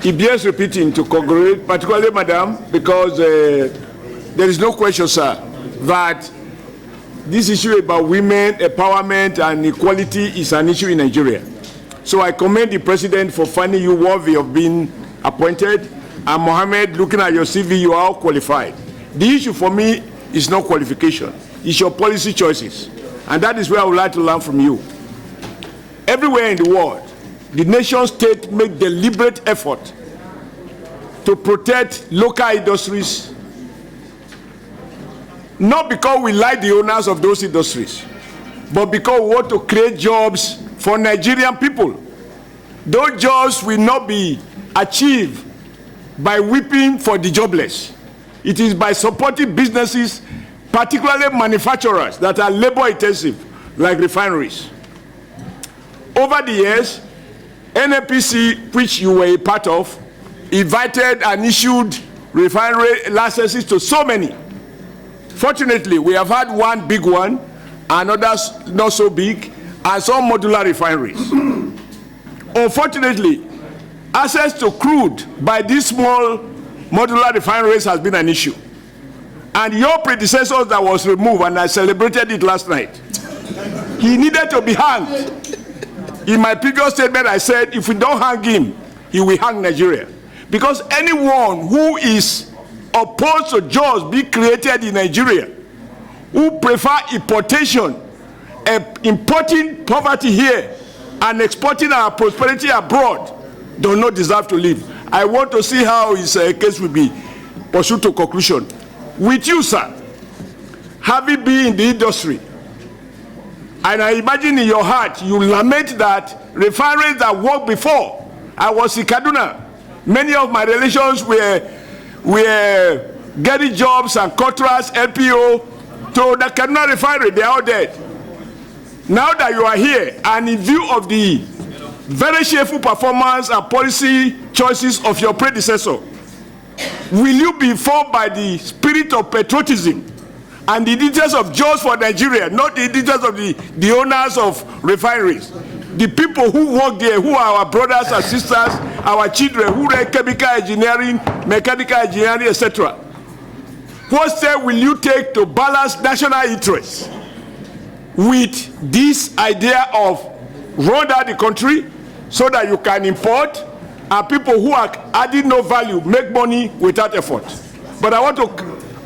It bears repeating to congratulate, particularly Madam, because there is no question, sir, that this issue about women empowerment and equality is an issue in Nigeria. So I commend the President for finding you worthy of being appointed. And Mohammed, looking at your CV, you are all qualified. The issue for me is not qualification. It's your policy choices. And that is where I would like to learn from you. Everywhere in the world, the nation state make deliberate effort to protect local industries, not because we like the owners of those industries, but because we want to create jobs for Nigerian people. Those jobs will not be achieved by whipping for the jobless. It is by supporting businesses, particularly manufacturers that are labor intensive, like refineries. Over the years, NUPRC, which you were a part of, invited and issued refinery licenses to so many. Fortunately, we have had one big one, and others not so big, and some modular refineries. Unfortunately, access to crude by these small modular refineries has been an issue. And your predecessor that was removed, and I celebrated it last night, he needed to be hanged. In my previous statement, I said, if we don't hang him, he will hang Nigeria. Because anyone who is opposed to jobs being created in Nigeria, who prefer importation, importing poverty here, and exporting our prosperity abroad, do not deserve to live. I want to see how his case will be pursued to conclusion. With you, sir, having been in the industry, and I imagine in your heart, you lament that refineries that worked before. I was in Kaduna. Many of my relations were getting jobs and contracts, LPO, to the Kaduna refinery. They are all dead. Now that you are here, and in view of the very shameful performance and policy choices of your predecessor, will you be informed by the spirit of patriotism and the details of jobs for Nigeria, not the details of the owners of refineries, the people who work there, who are our brothers and sisters, our children who learn chemical engineering, mechanical engineering, etc. What step will you take to balance national interests with this idea of run down the country so that you can import, and people who are adding no value make money without effort? But I want to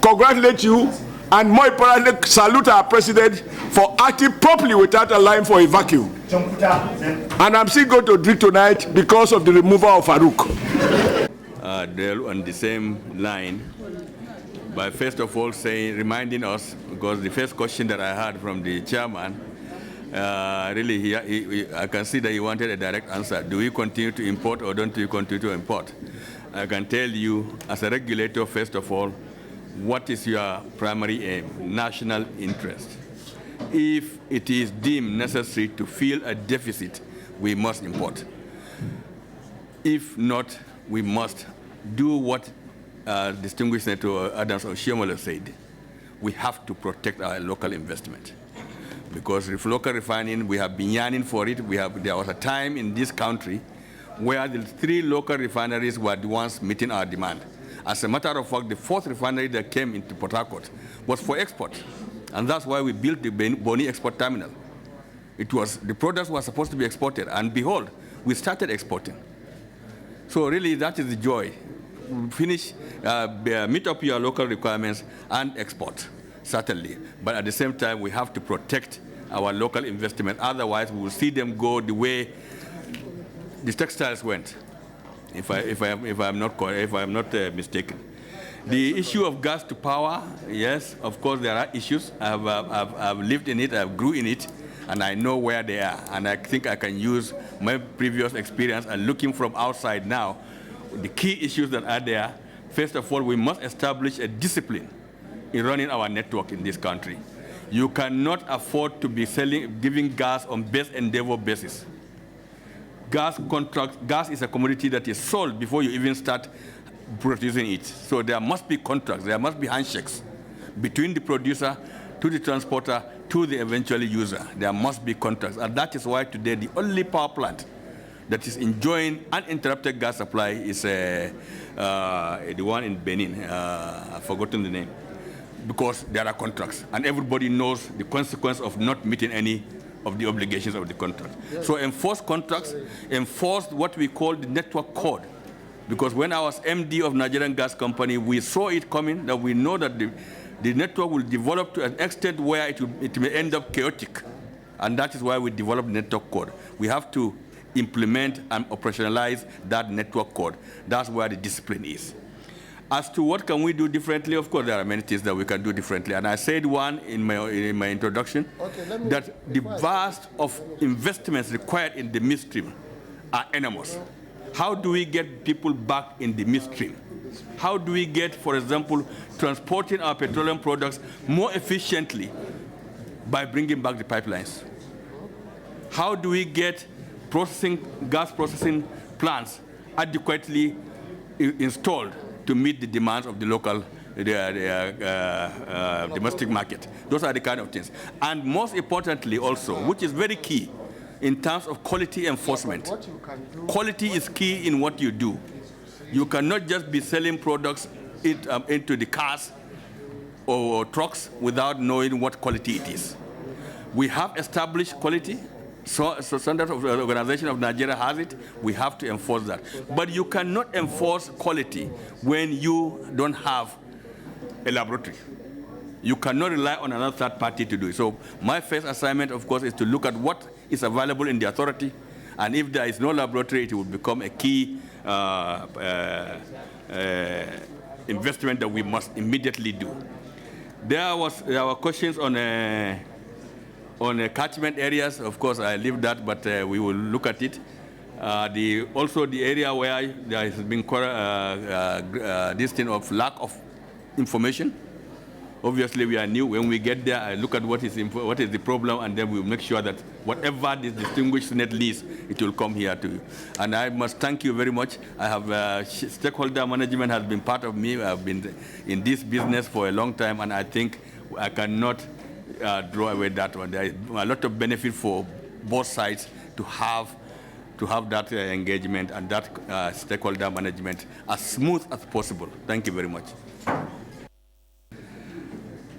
congratulate you, and more importantly, salute our president for acting properly without allowing for a vacuum. And I'm still going to drink tonight because of the removal of Faruk. They're on the same line. By first of all reminding us, because the first question that I had from the chairman, really I can see that he wanted a direct answer. Do we continue to import or don't we continue to import? I can tell you, as a regulator, first of all, what is your primary aim? National interest. If it is deemed necessary to fill a deficit, we must import. If not, we must do what distinguished Senator Adams Oshiomhole said. We have to protect our local investment. Because with local refining, we have been yearning for it. There was a time in this country where the 3 local refineries were the ones meeting our demand. As a matter of fact, the 4th refinery that came into Port Harcourt was for export. And that's why we built the Boni Export Terminal. The products were supposed to be exported, and behold, we started exporting. So really, that is the joy. Finish, meet up your local requirements and export, certainly. But at the same time, we have to protect our local investment. Otherwise, we will see them go the way the textiles went, if I'm not mistaken. The issue of gas to power, yes, of course there are issues. I've lived in it, I've grew in it, and I know where they are. And I think I can use my previous experience and looking from outside now, the key issues that are there. First of all, we must establish a discipline in running our network in this country. You cannot afford to be giving gas on best endeavor basis. Gas is a commodity that is sold before you even start producing it. So there must be contracts, there must be handshakes between the producer to the transporter to the eventual user. There must be contracts. And that is why today the only power plant that is enjoying uninterrupted gas supply is the one in Benin. I've forgotten the name. Because there are contracts, and everybody knows the consequence of not meeting any of the obligations of the contract. Yes. So enforce contracts, enforce what we call the network code. Because when I was MD of Nigerian Gas Company, we saw it coming, that we know that the network will develop to an extent where it may end up chaotic. And that is why we developed network code. We have to implement and operationalize that network code. That's where the discipline is. As to what can we do differently, of course, there are many things that we can do differently. And I said one in my introduction, that the vast of investments required in the midstream are enormous. How do we get people back in the midstream? How do we get, for example, transporting our petroleum products more efficiently by bringing back the pipelines? How do we get gas processing plants adequately installed to meet the demands of the local domestic market? Those are the kind of things. And most importantly also, which is very key in terms of quality enforcement, quality is key in what you do. You cannot just be selling products into the cars or trucks without knowing what quality it is. We have established quality. So Standards of the Organization of Nigeria has it. We have to enforce that. But you cannot enforce quality when you don't have a laboratory. You cannot rely on another third party to do it. So my first assignment, of course, is to look at what is available in the authority. And if there is no laboratory, it will become a key investment that we must immediately do. There were questions on catchment areas. Of course, I leave that, but we will look at it. Also, the area where there has been this thing of lack of information. Obviously, we are new. When we get there, I look at what is the problem, and then we'll make sure that whatever this distinguished Senate lists, it will come here to you. And I must thank you very much. I have stakeholder management has been part of me. I've been in this business for a long time, and I think I cannot draw away that one. There is a lot of benefit for both sides to have that engagement and that stakeholder management as smooth as possible. Thank you very much.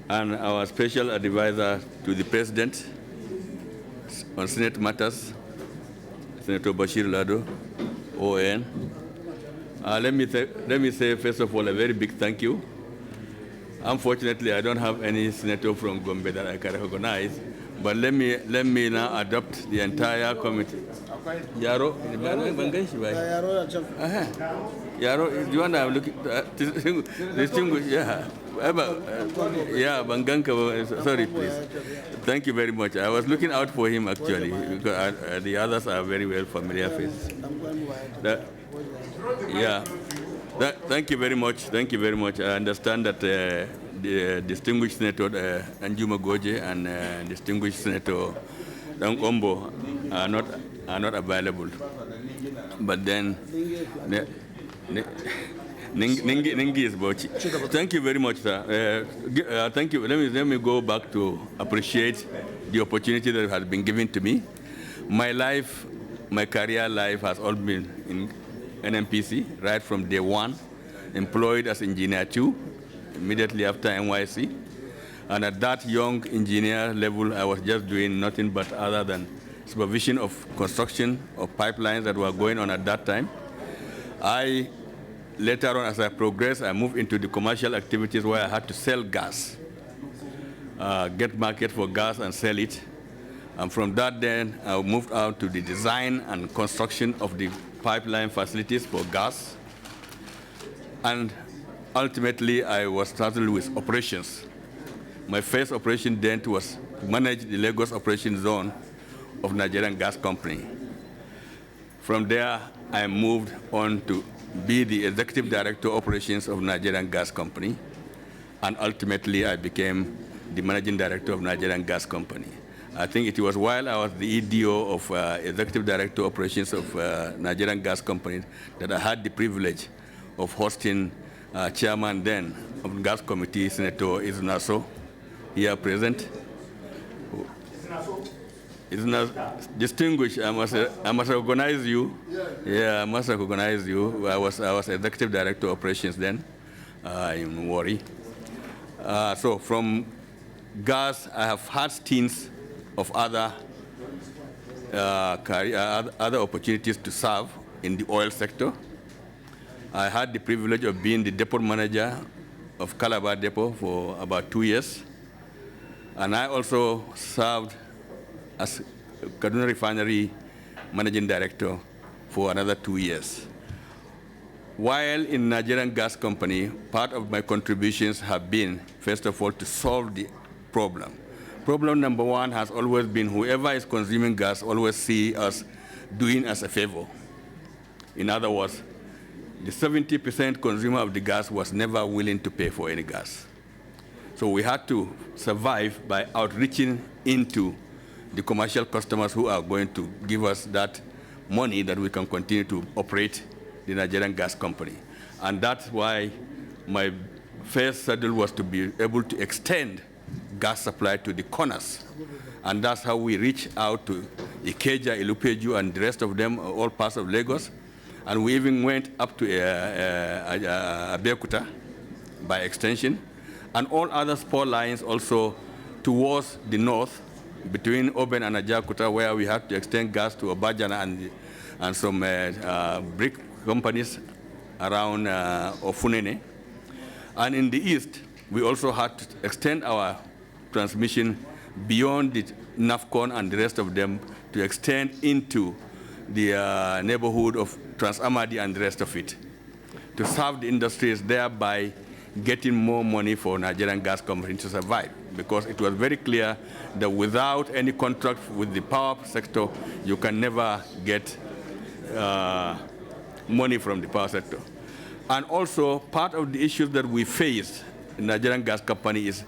And our special advisor to the President on Senate matters, Senator Bashir Lado, ON. Let me say, first of all, a very big thank you. Unfortunately, I don't have any senator from Gombe that I can recognize, but let me now adopt the entire committee. Yaro, Yaro, you want to look distinguished? Yeah. Yeah, Banganka, sorry, please. Thank you very much. I was looking out for him, actually, because the others are very well familiar faces. Thank you very much. Thank you very much. I understand that the distinguished Senator Anjuma Goje and distinguished Senator Ombo are not available. But then, Ningi is Bochi. Thank you very much, sir. Thank you. Let me go back to appreciate the opportunity that has been given to me. My career life has all been in NNPC, right from day one, employed as engineer 2, immediately after NYC. And at that young engineer level, I was just doing nothing but other than supervision of construction of pipelines that were going on at that time. Later on, as I progressed, I moved into the commercial activities where I had to sell gas, get market for gas and sell it. And from that then, I moved out to the design and construction of the pipeline facilities for gas. And ultimately, I was started with operations. My first operation then was to manage the Lagos operation zone of Nigerian Gas Company. From there, I moved on to be the Executive Director of Operations of Nigerian Gas Company, and ultimately I became the Managing Director of Nigerian Gas Company. I think it was while I was the EDO of Executive Director of Operations of Nigerian Gas Company that I had the privilege of hosting Chairman then of the Gas Committee, Senator Izunaso, here present. It's not distinguished. I must recognize you. Yeah, I must recognize you. I was executive director of operations then in Warri. So from gas, I have had stints of other opportunities to serve in the oil sector. I had the privilege of being the depot manager of Calabar Depot for about 2 years. And I also served as Kaduna Refinery Managing Director for another 2 years. While in Nigerian Gas Company, part of my contributions have been, first of all, to solve the problem. Problem number one has always been whoever is consuming gas always see us doing us a favor. In other words, the 70% consumer of the gas was never willing to pay for any gas. So we had to survive by outreaching into the commercial customers who are going to give us that money that we can continue to operate the Nigerian Gas Company. And that's why my first saddle was to be able to extend gas supply to the corners. And that's how we reach out to Ikeja, Ilupeju, and the rest of them, all parts of Lagos. And we even went up to Abeokuta by extension, and all other spur lines also towards the north, between Oben and Ajakuta, where we had to extend gas to Obajana and some brick companies around Ofunene. And in the east, we also had to extend our transmission beyond the NAFCON and the rest of them to extend into the neighborhood of Trans-Amadi and the rest of it, to serve the industries, thereby getting more money for Nigerian Gas Company to survive. Because it was very clear that without any contract with the power sector, you can never get money from the power sector. And also, part of the issues that we faced in Nigerian Gas Company is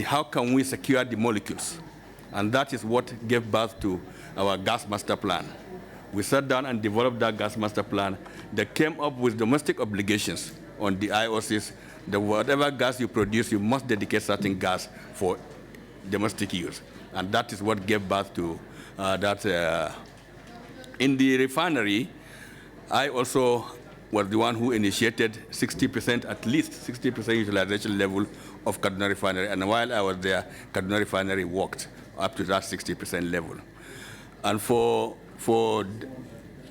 how can we secure the molecules? And that is what gave birth to our gas master plan. We sat down and developed that gas master plan that came up with domestic obligations on the IOCs that whatever gas you produce, you must dedicate certain gas for domestic use. And that is what gave birth to that. In the refinery, I also was the one who initiated 60%, at least 60% utilization level of Kaduna Refinery. And while I was there, Kaduna Refinery worked up to that 60% level. And for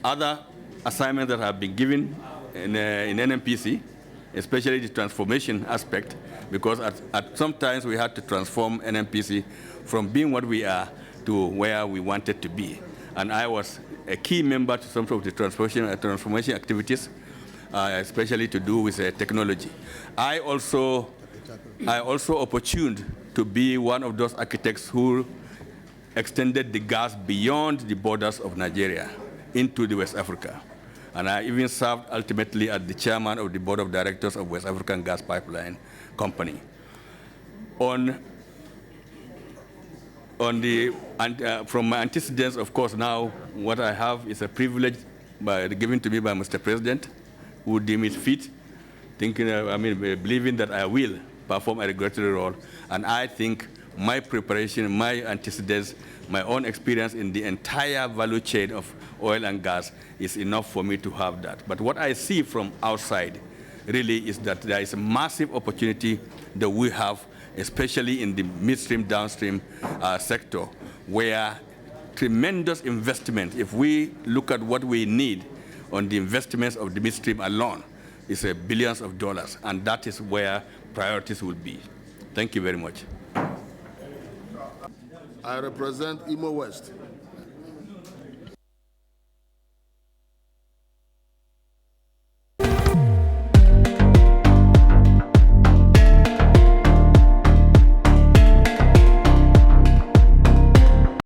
other assignments that have been given in NNPC, especially the transformation aspect, because at sometimes we had to transform NNPC from being what we are to where we wanted to be. And I was a key member to some of the transformation activities, especially to do with technology. I also opportuned to be one of those architects who extended the gas beyond the borders of Nigeria into the West Africa. And I even served ultimately as the chairman of the board of directors of West African Gas Pipeline Company. From my antecedents, of course, now what I have is a privilege given to me by Mr. President, who deemed it fit, believing that I will perform a regulatory role. And I think my preparation, my antecedents, my own experience in the entire value chain of oil and gas is enough for me to have that. But what I see from outside really is that there is a massive opportunity that we have, especially in the midstream, downstream sector, where tremendous investment, if we look at what we need on the investments of the midstream alone, is billions of dollars, and that is where priorities will be. Thank you very much. I represent Imo West.